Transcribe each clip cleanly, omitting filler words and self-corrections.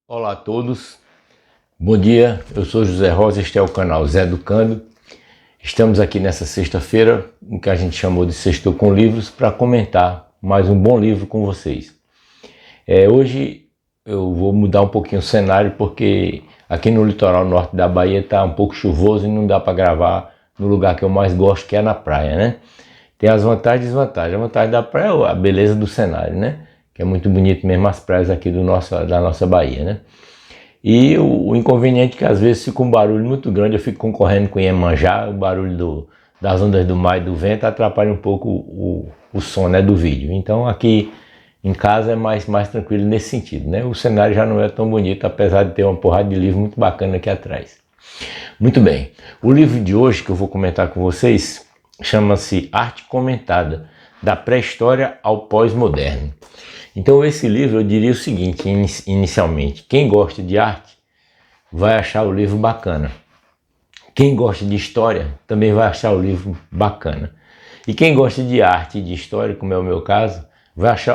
Olá a todos, bom dia, eu sou José Rosa, este é o canal Zé Educando. Estamos aqui nessa sexta-feira, o que a gente chamou de Sextou com Livros, para comentar mais um bom livro com vocês. Hoje eu vou mudar um pouquinho o cenário, porque aqui no litoral norte da Bahia está um pouco chuvoso e não dá para gravar no lugar que eu mais gosto, que é na praia, né? Tem as vantagens e desvantagens. A vantagem da praia é a beleza do cenário, né? Que é muito bonito mesmo as praias aqui da nossa Bahia, né? E o inconveniente é que às vezes fica um barulho muito grande, eu fico concorrendo com Iemanjá, o barulho das ondas do mar e do vento atrapalha um pouco o som, né, do vídeo. Então aqui em casa é mais tranquilo nesse sentido, né? O cenário já não é tão bonito, apesar de ter uma porrada de livro muito bacana aqui atrás. Muito bem, o livro de hoje que eu vou comentar com vocês chama-se Arte Comentada, da pré-história ao pós-moderno. Então esse livro eu diria o seguinte, inicialmente, quem gosta de arte vai achar o livro bacana. Quem gosta de história também vai achar o livro bacana. E quem gosta de arte e de história, como é o meu caso,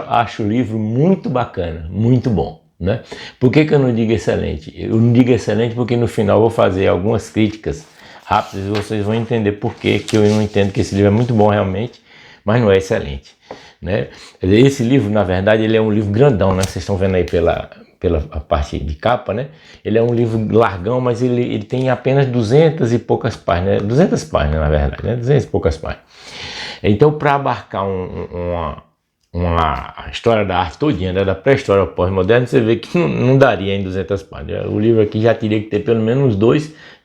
acha o livro muito bacana, muito bom, né? Por que eu não digo excelente? Eu não digo excelente porque no final eu vou fazer algumas críticas rápidas e vocês vão entender por que eu não entendo que esse livro é muito bom realmente, mas não é excelente, né? Esse livro, na verdade, ele é um livro grandão, né? Vocês estão vendo aí pela parte de capa, né? Ele é um livro largão, mas ele tem apenas 200 e poucas páginas, 200 páginas na verdade, né? 200 e poucas páginas. Então, para abarcar uma história da arte todinha, né? Da pré-história ao pós-moderno, você vê que não daria em 200 páginas. O livro aqui já teria que ter pelo menos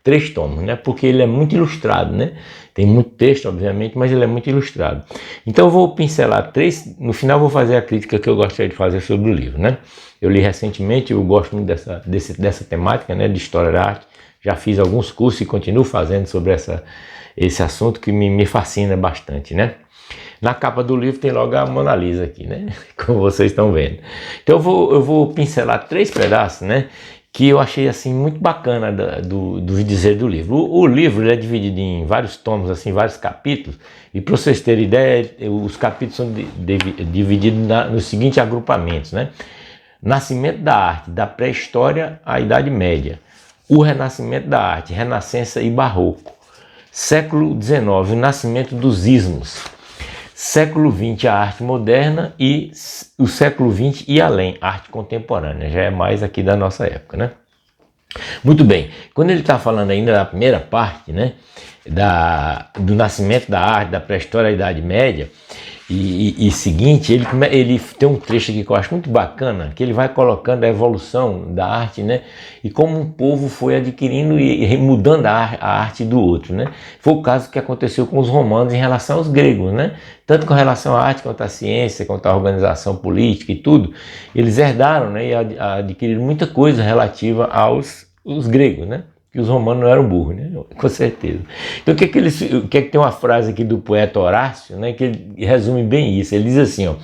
3 tomos, né? Porque ele é muito ilustrado, né? Tem muito texto, obviamente, mas ele é muito ilustrado. Então eu vou pincelar 3, no final eu vou fazer a crítica que eu gostaria de fazer sobre o livro, né? Eu li recentemente, eu gosto muito dessa temática, né? De história da arte. Já fiz alguns cursos e continuo fazendo sobre esse assunto que me fascina bastante, né? Na capa do livro tem logo a Mona Lisa aqui, né? Como vocês estão vendo. Então eu vou pincelar 3 pedaços, né? Que eu achei assim muito bacana do dizer do livro. O livro ele é dividido em vários tomos, assim, vários capítulos. E para vocês terem ideia, os capítulos são divididos nos seguintes agrupamentos, né? Nascimento da arte, da pré-história à Idade Média. O renascimento da arte, Renascença e Barroco. Século XIX, o nascimento dos ismos. Século XX, a arte moderna, e o século XX e além, arte contemporânea, já é mais aqui da nossa época, né? Muito bem, quando ele está falando ainda da primeira parte, né, do nascimento da arte, da pré-história à Idade Média, e seguinte, ele tem um trecho aqui que eu acho muito bacana, que ele vai colocando a evolução da arte, né? E como um povo foi adquirindo e mudando a arte do outro, né? Foi o caso que aconteceu com os romanos em relação aos gregos, né? Tanto com relação à arte quanto à ciência, quanto à organização política e tudo, eles herdaram, né? E adquiriram muita coisa relativa aos gregos, né? Que os romanos não eram burros, né? Com certeza. Então o que que tem uma frase aqui do poeta Horácio, né? Que ele resume bem isso. Ele diz assim, ó,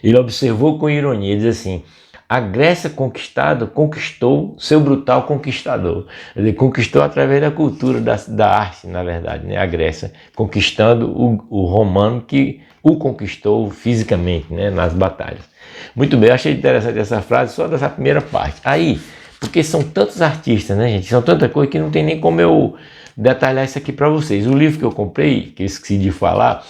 ele observou com ironia, ele diz assim: a Grécia conquistada conquistou seu brutal conquistador. Ele conquistou através da cultura, da arte, na verdade, né? A Grécia conquistando o romano que o conquistou fisicamente, né? Nas batalhas. Muito bem, eu achei interessante essa frase só dessa primeira parte. Aí, porque são tantos artistas, né, gente? São tanta coisa que não tem nem como eu detalhar isso aqui para vocês. O livro que eu comprei, que eu esqueci de falar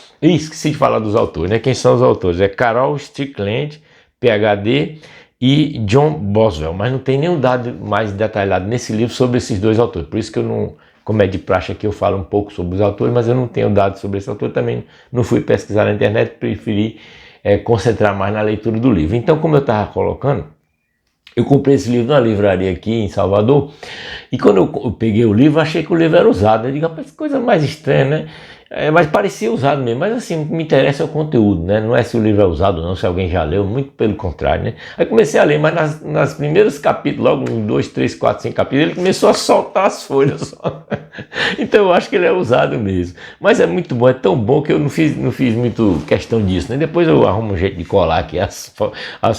dos autores, né? Quem são os autores? É Carol Strickland, PhD, e John Boswell, mas não tem nenhum dado mais detalhado nesse livro sobre esses 2 autores. Por isso que eu não, como é de praxe aqui, eu falo um pouco sobre os autores, mas eu não tenho dados sobre esse autor, também não fui pesquisar na internet, preferi concentrar mais na leitura do livro. Então, como eu estava colocando, eu comprei esse livro na livraria aqui em Salvador, e quando eu peguei o livro, achei que o livro era usado. Eu digo, rapaz, que coisa mais estranha, né? Mas parecia usado mesmo, mas assim, o que me interessa é o conteúdo, né? Não é se o livro é usado ou não, se alguém já leu, muito pelo contrário, né? Aí comecei a ler, mas nas primeiros capítulos, logo em 2, 3, 4, 5 capítulos, ele começou a soltar as folhas só. Então eu acho que ele é usado mesmo. Mas é muito bom, é tão bom que eu não fiz muito questão disso, né? Depois eu arrumo um jeito de colar aqui as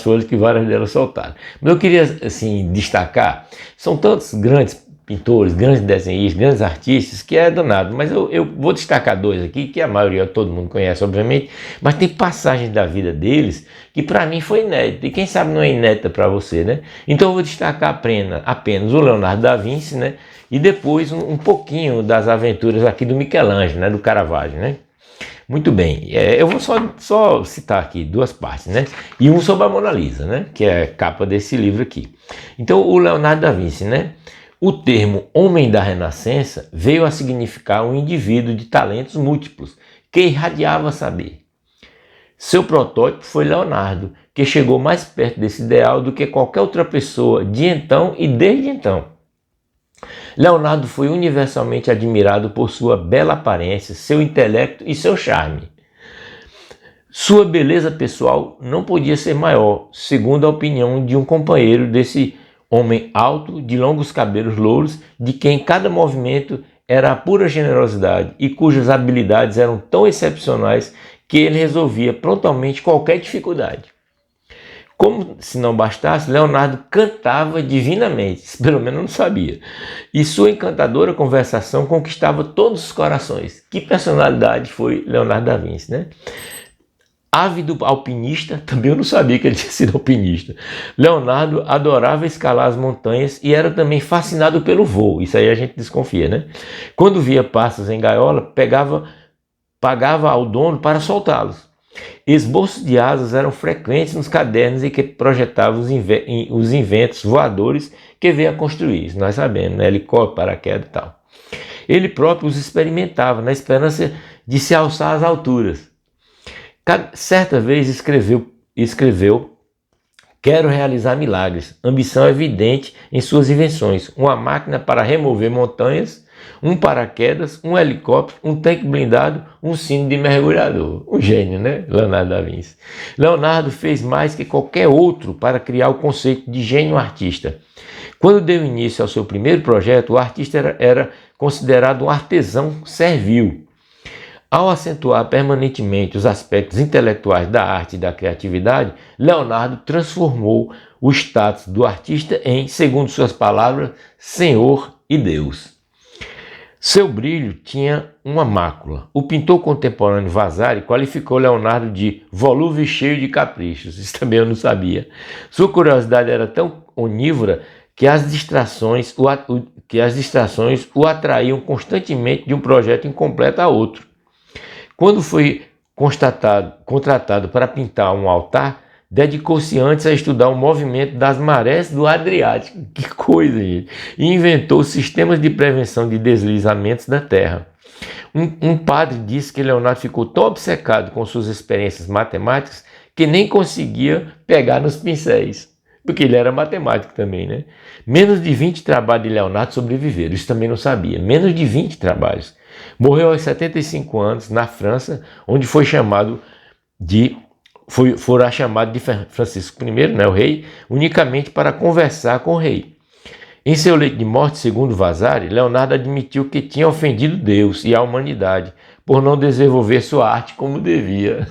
folhas que várias delas soltaram. Mas eu queria, assim, destacar, são tantos grandes pintores, grandes desenhistas, grandes artistas, que é danado, mas eu vou destacar dois aqui, que a maioria todo mundo conhece, obviamente, mas tem passagens da vida deles que para mim foi inédita, e quem sabe não é inédita para você, né? Então eu vou destacar apenas o Leonardo da Vinci, né? E depois um pouquinho das aventuras aqui do Michelangelo, né? Do Caravaggio, né? Muito bem, eu vou só citar aqui duas partes, né? E um sobre a Mona Lisa, né? Que é a capa desse livro aqui. Então, o Leonardo da Vinci, né? O termo homem da Renascença veio a significar um indivíduo de talentos múltiplos, que irradiava saber. Seu protótipo foi Leonardo, que chegou mais perto desse ideal do que qualquer outra pessoa de então e desde então. Leonardo foi universalmente admirado por sua bela aparência, seu intelecto e seu charme. Sua beleza pessoal não podia ser maior, segundo a opinião de um companheiro desse homem alto, de longos cabelos louros, de quem cada movimento era a pura generosidade e cujas habilidades eram tão excepcionais que ele resolvia prontamente qualquer dificuldade. Como se não bastasse, Leonardo cantava divinamente, pelo menos não sabia. E sua encantadora conversação conquistava todos os corações. Que personalidade foi Leonardo da Vinci, né? Ávido alpinista, também eu não sabia que ele tinha sido alpinista. Leonardo adorava escalar as montanhas e era também fascinado pelo voo. Isso aí a gente desconfia, né? Quando via pássaros em gaiola, pagava ao dono para soltá-los. Esboços de asas eram frequentes nos cadernos em que projetava os inventos voadores que veio a construir. Isso nós sabemos, né? Helicóptero, paraquedas e tal. Ele próprio os experimentava na esperança de se alçar às alturas. Certa vez escreveu quero realizar milagres, ambição evidente em suas invenções, uma máquina para remover montanhas, um paraquedas, um helicóptero, um tanque blindado, um sino de mergulhador. Um gênio, né? Leonardo da Vinci. Leonardo fez mais que qualquer outro para criar o conceito de gênio artista. Quando deu início ao seu primeiro projeto, o artista era considerado um artesão servil. Ao acentuar permanentemente os aspectos intelectuais da arte e da criatividade, Leonardo transformou o status do artista em, segundo suas palavras, Senhor e Deus. Seu brilho tinha uma mácula. O pintor contemporâneo Vasari qualificou Leonardo de volúvel e cheio de caprichos. Isso também eu não sabia. Sua curiosidade era tão onívora que as distrações o atraíam constantemente de um projeto incompleto a outro. Quando foi contratado para pintar um altar, dedicou-se antes a estudar o movimento das marés do Adriático. Que coisa, gente! E inventou sistemas de prevenção de deslizamentos da terra. Um padre disse que Leonardo ficou tão obcecado com suas experiências matemáticas que nem conseguia pegar nos pincéis. Porque ele era matemático também, né? Menos de 20 trabalhos de Leonardo sobreviveram. Isso também não sabia. Menos de 20 trabalhos. Morreu aos 75 anos na França, onde fora chamado de Francisco I, né, o rei, unicamente para conversar com o rei. Em seu leito de morte, segundo Vasari, Leonardo admitiu que tinha ofendido Deus e a humanidade por não desenvolver sua arte como devia.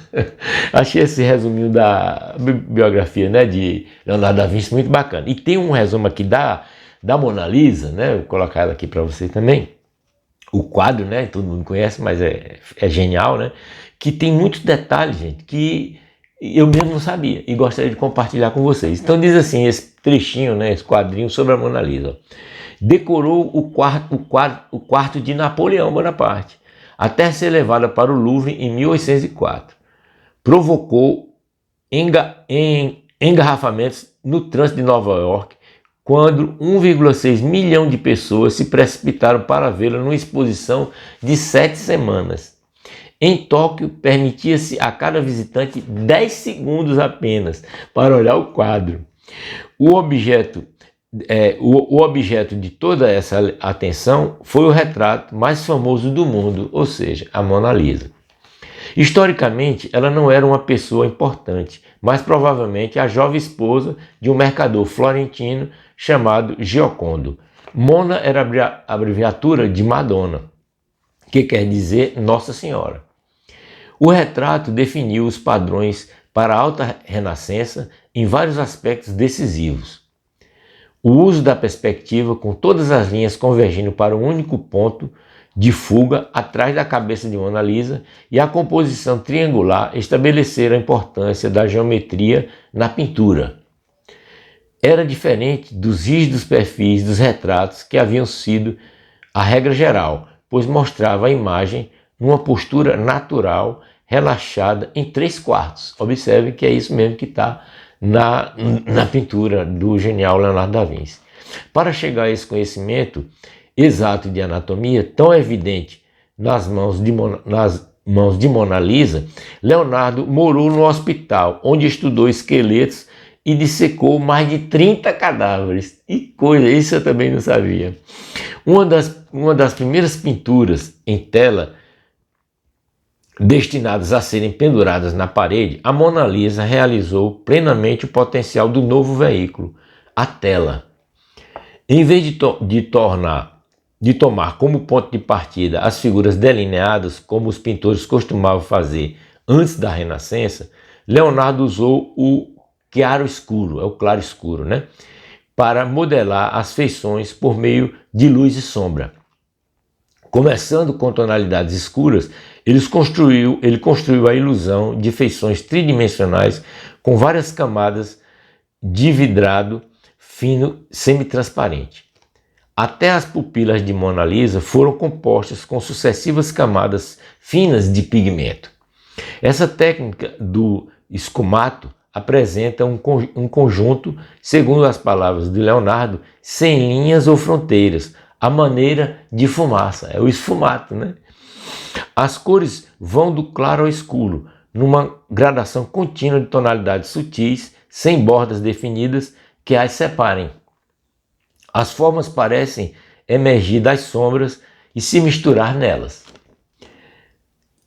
Achei esse resuminho da biografia, né, de Leonardo da Vinci muito bacana. E tem um resumo aqui da Mona Lisa, né, vou colocar ela aqui para você também. O quadro, né, todo mundo conhece, mas é genial, né, que tem muitos detalhes, gente, que eu mesmo não sabia e gostaria de compartilhar com vocês. Então diz assim, esse trechinho, né, esse quadrinho sobre a Mona Lisa. Decorou o quarto de Napoleão Bonaparte, até ser levada para o Louvre em 1804. Provocou engarrafamentos no trânsito de Nova York, quando 1,6 milhão de pessoas se precipitaram para vê-la numa exposição de 7 semanas. Em Tóquio, permitia-se a cada visitante 10 segundos apenas para olhar o quadro. O objeto de toda essa atenção foi o retrato mais famoso do mundo, ou seja, a Mona Lisa. Historicamente, ela não era uma pessoa importante, mas provavelmente a jovem esposa de um mercador florentino chamado Giocondo. Mona era a abreviatura de Madonna, que quer dizer Nossa Senhora. O retrato definiu os padrões para a alta renascença em vários aspectos decisivos. o uso da perspectiva com todas as linhas convergindo para um único ponto de fuga atrás da cabeça de Mona Lisa e a composição triangular estabeleceram a importância da geometria na pintura. Era diferente dos rígidos perfis dos retratos que haviam sido a regra geral, pois mostrava a imagem numa postura natural, relaxada em 3/4. Observe que é isso mesmo que está na pintura do genial Leonardo da Vinci. Para chegar a esse conhecimento exato de anatomia, tão evidente nas mãos de Mona Lisa, Leonardo morou no hospital, onde estudou esqueletos e dissecou mais de 30 cadáveres. E coisa, isso eu também não sabia. Uma das primeiras pinturas em tela destinadas a serem penduradas na parede, a Mona Lisa realizou plenamente o potencial do novo veículo, a tela. Em vez de tomar como ponto de partida as figuras delineadas, como os pintores costumavam fazer antes da Renascença, Leonardo usou o claro escuro, né, para modelar as feições por meio de luz e sombra. Começando com tonalidades escuras, ele construiu a ilusão de feições tridimensionais com várias camadas de vidrado fino semitransparente. Até as pupilas de Mona Lisa foram compostas com sucessivas camadas finas de pigmento. Essa técnica do escumato apresenta um conjunto, segundo as palavras de Leonardo, sem linhas ou fronteiras, a maneira de fumaça, é o esfumato, né? As cores vão do claro ao escuro, numa gradação contínua de tonalidades sutis, sem bordas definidas que as separem. As formas parecem emergir das sombras e se misturar nelas.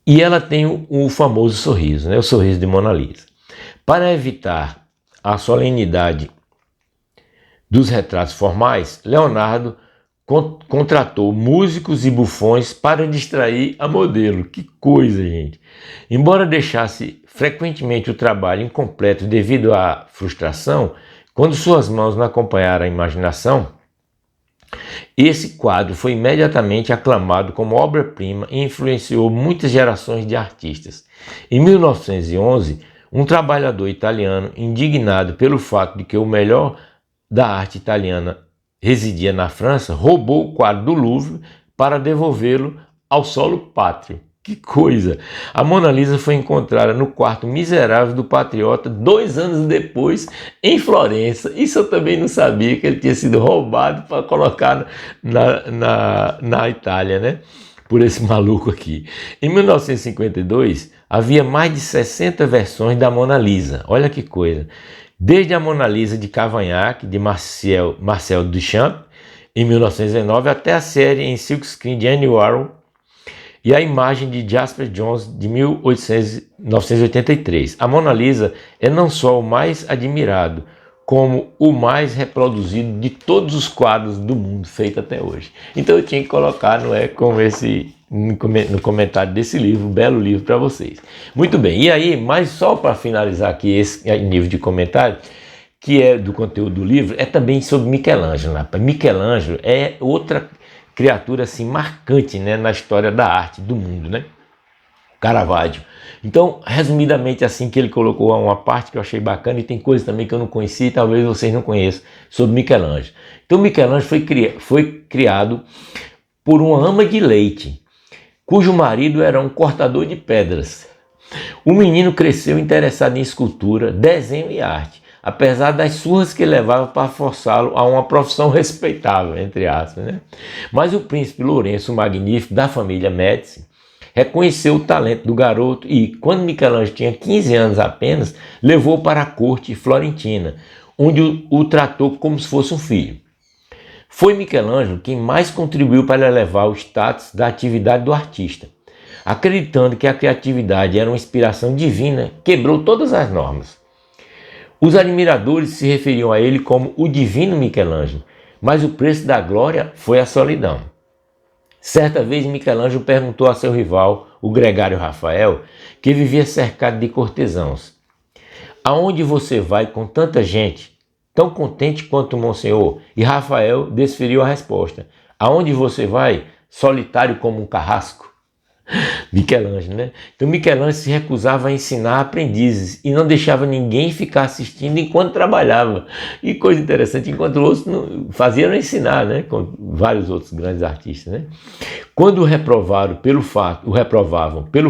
E ela tem o famoso sorriso, né? O sorriso de Mona Lisa. Para evitar a solenidade dos retratos formais, Leonardo contratou músicos e bufões para distrair a modelo. Que coisa, gente! Embora deixasse frequentemente o trabalho incompleto devido à frustração, quando suas mãos não acompanharam a imaginação, esse quadro foi imediatamente aclamado como obra-prima e influenciou muitas gerações de artistas. Em 1911, um trabalhador italiano, indignado pelo fato de que o melhor da arte italiana residia na França, roubou o quadro do Louvre para devolvê-lo ao solo pátrio. Que coisa! A Mona Lisa foi encontrada no quarto miserável do patriota 2 anos depois, em Florença. Isso eu também não sabia, que ele tinha sido roubado para colocar na Itália, né? Por esse maluco aqui. Em 1952, havia mais de 60 versões da Mona Lisa. Olha que coisa! Desde a Mona Lisa de Cavaignac, de Marcel Duchamp, em 1919, até a série em silkscreen de Andy Warhol e a imagem de Jasper Johns, de 1983. A Mona Lisa é não só o mais admirado, como o mais reproduzido de todos os quadros do mundo feito até hoje. Então eu tinha que colocar, não é, como no comentário desse livro, um belo livro para vocês. Muito bem, e aí, mas só para finalizar aqui esse nível de comentário, que é do conteúdo do livro, é também sobre Michelangelo. Né? Michelangelo é outra criatura assim marcante, né, na história da arte do mundo, né? Caravaggio. Então, resumidamente, assim que ele colocou uma parte que eu achei bacana, e tem coisas também que eu não conhecia e talvez vocês não conheçam sobre Michelangelo. Então, Michelangelo foi criado por uma ama de leite, cujo marido era um cortador de pedras. O menino cresceu interessado em escultura, desenho e arte, apesar das surras que levava para forçá-lo a uma profissão respeitável, entre aspas, né? Mas o príncipe Lourenço o Magnífico, da família Médici, reconheceu o talento do garoto e, quando Michelangelo tinha 15 anos apenas, levou para a corte florentina, onde o tratou como se fosse um filho. Foi Michelangelo quem mais contribuiu para elevar o status da atividade do artista. Acreditando que a criatividade era uma inspiração divina, quebrou todas as normas. Os admiradores se referiam a ele como o divino Michelangelo, mas o preço da glória foi a solidão. Certa vez Michelangelo perguntou a seu rival, o gregário Rafael, que vivia cercado de cortesãos: "Aonde você vai com tanta gente? tão contente quanto Monsenhor. E Rafael desferiu a resposta: aonde você vai? Solitário como um carrasco. Michelangelo, né? Então Michelangelo se recusava a ensinar aprendizes e não deixava ninguém ficar assistindo enquanto trabalhava. E coisa interessante, enquanto outros faziam ensinar, né? Com vários outros grandes artistas, né? Quando o reprovavam pelo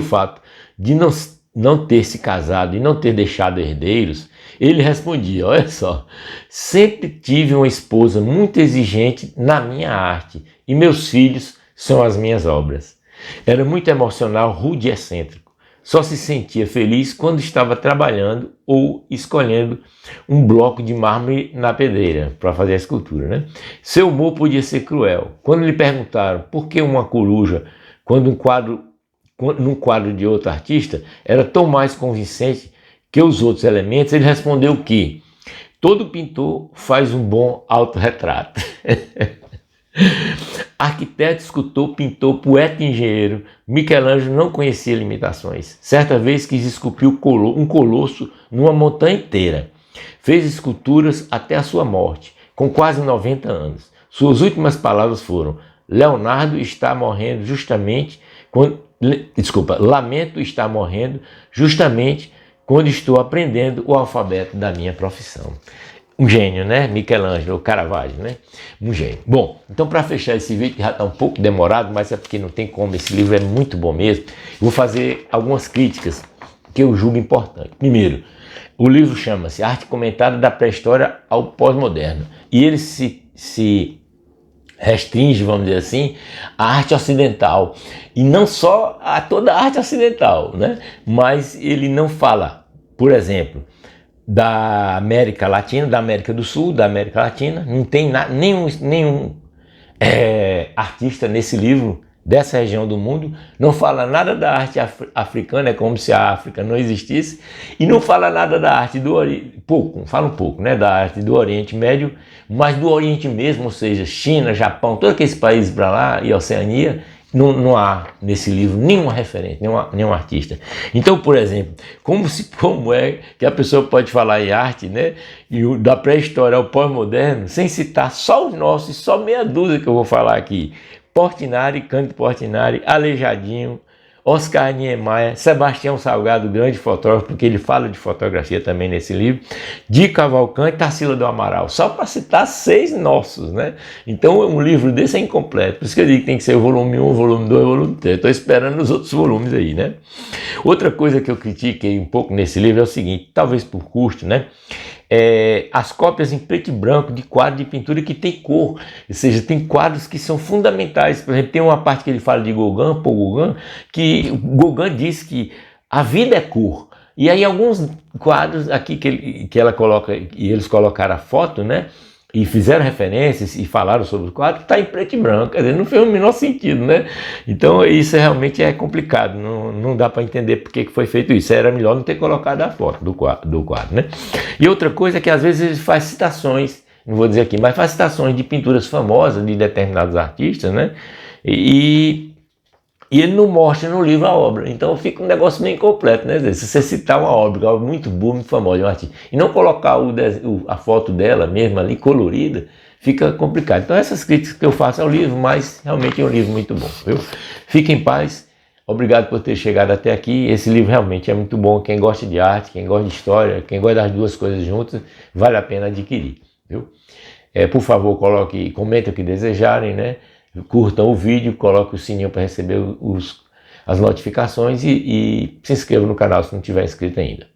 fato de não ter se casado e não ter deixado herdeiros, ele respondia: olha só, sempre tive uma esposa muito exigente na minha arte e meus filhos são as minhas obras. Era muito emocional, rude e excêntrico. Só se sentia feliz quando estava trabalhando ou escolhendo um bloco de mármore na pedreira para fazer a escultura, né? Seu humor podia ser cruel. Quando lhe perguntaram por que uma coruja, num quadro de outro artista, era tão mais convincente que os outros elementos, ele respondeu que todo pintor faz um bom autorretrato. Arquiteto, escultor, pintor, poeta e engenheiro, Michelangelo não conhecia limitações. Certa vez quis esculpir um colosso numa montanha inteira. Fez esculturas até a sua morte, com quase 90 anos. Suas últimas palavras foram: Leonardo está morrendo justamente quando... Lamento estar morrendo justamente quando estou aprendendo o alfabeto da minha profissão. Um gênio, né? Michelangelo, Caravaggio, né? Um gênio. Bom, então para fechar esse vídeo, que já está um pouco demorado, mas é porque não tem como, esse livro é muito bom mesmo, eu vou fazer algumas críticas que eu julgo importantes. Primeiro, o livro chama-se Arte Comentada da Pré-História ao Pós-Moderno, e ele se restringe, vamos dizer assim, à arte ocidental, e não só a toda a arte ocidental, né? Mas ele não fala, por exemplo, da América Latina, da América do Sul, da América Latina. Não tem nenhum artista nesse livro dessa região do mundo. Não fala nada da arte africana, é como se a África não existisse. E não fala nada da arte do Oriente, fala um pouco, né, da arte do Oriente Médio, mas do Oriente mesmo, ou seja, China, Japão, todos aqueles países para lá e Oceania. Não há nesse livro nenhuma referência, nenhum artista. Então, por exemplo, como é que a pessoa pode falar em arte, né, e da pré-história ao pós-moderno, sem citar só os nossos, só meia dúzia que eu vou falar aqui: Portinari, Cândido Portinari, Aleijadinho, Oscar Niemeyer, Sebastião Salgado, grande fotógrafo, porque ele fala de fotografia também nesse livro, Di Cavalcanti e Tarsila do Amaral, só para citar 6 nossos, né? Então um livro desse é incompleto, por isso que eu digo que tem que ser o volume 1, volume 2, volume 3, estou esperando os outros volumes aí, né? Outra coisa que eu critiquei um pouco nesse livro é o seguinte, talvez por custo, né? As cópias em preto e branco de quadros de pintura que tem cor, ou seja, tem quadros que são fundamentais. Por exemplo, tem uma parte que ele fala de Gauguin, Paul Gauguin, que Gauguin diz que a vida é cor. E aí alguns quadros aqui que ela coloca, e eles colocaram a foto, né, e fizeram referências e falaram sobre o quadro, está em preto e branco, quer dizer, não fez o menor sentido, né? Então isso realmente é complicado, não dá para entender por que foi feito isso. Era melhor não ter colocado a foto do quadro, né? E outra coisa é que às vezes ele faz citações, não vou dizer aqui, mas faz citações de pinturas famosas de determinados artistas, né? E ele não mostra no livro a obra, então fica um negócio meio incompleto, né? Se você citar uma obra muito boa, muito famosa de um artista, e não colocar a foto dela mesmo ali colorida, fica complicado. Então essas críticas que eu faço ao livro, mas realmente é um livro muito bom, viu? Fique em paz, obrigado por ter chegado até aqui. Esse livro realmente é muito bom. Quem gosta de arte, quem gosta de história, quem gosta das duas coisas juntas, vale a pena adquirir, viu? Por favor, comentem o que desejarem, né? Curtam o vídeo, coloquem o sininho para receber as notificações e se inscrevam no canal se não tiver inscrito ainda.